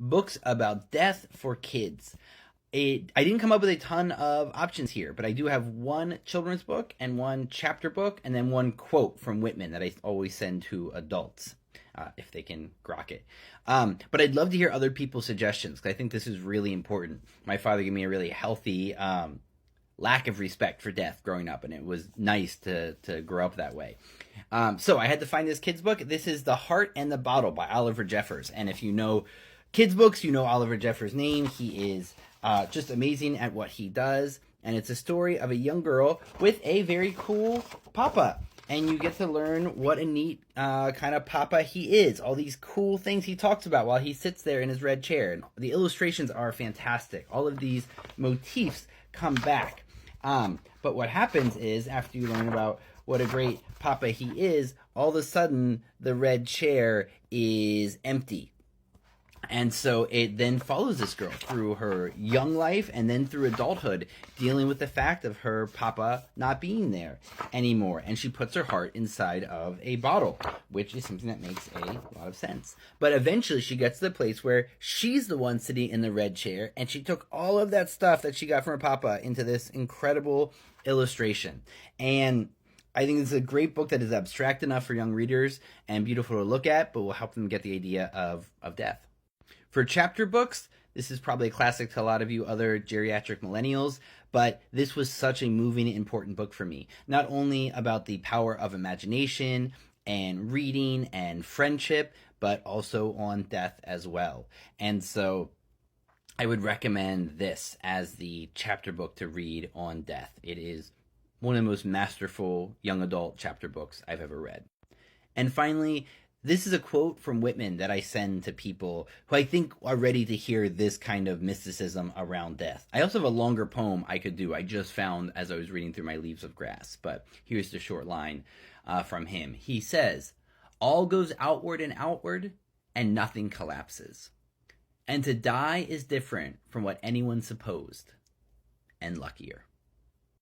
books about death for kids. I didn't come up with a ton of options here, but I do have one children's book and one chapter book, and then one quote from Whitman that I always send to adults if they can grok it. But I'd love to hear other people's suggestions because I think this is really important. My father gave me a really healthy lack of respect for death growing up, and it was nice to grow up that way. So I had to find this kid's book. This is The Heart and the Bottle by Oliver Jeffers. And if you know kids' books, you know Oliver Jeffers' name. He is just amazing at what he does. And it's a story of a young girl with a very cool papa. And you get to learn what a neat kind of papa he is. All these cool things he talks about while he sits there in his red chair. And the illustrations are fantastic. All of these motifs come back. But what happens is, after you learn about what a great papa he is, all of a sudden the red chair is empty. And so it then follows this girl through her young life and then through adulthood, dealing with the fact of her papa not being there anymore. And she puts her heart inside of a bottle, which is something that makes a lot of sense. But eventually she gets to the place where she's the one sitting in the red chair, and she took all of that stuff that she got from her papa into this incredible illustration. And I think it's a great book that is abstract enough for young readers and beautiful to look at, but will help them get the idea of death. For chapter books, this is probably a classic to a lot of you other geriatric millennials, but this was such a moving, important book for me. Not only about the power of imagination and reading and friendship, but also on death as well. And so I would recommend this as the chapter book to read on death. It is one of the most masterful young adult chapter books I've ever read. And finally, this is a quote from Whitman that I send to people who I think are ready to hear this kind of mysticism around death. I also have a longer poem I could do. I just found as I was reading through my Leaves of Grass, but here's the short line from him. He says, "All goes outward and outward, and nothing collapses. And to die is different from what anyone supposed, and luckier."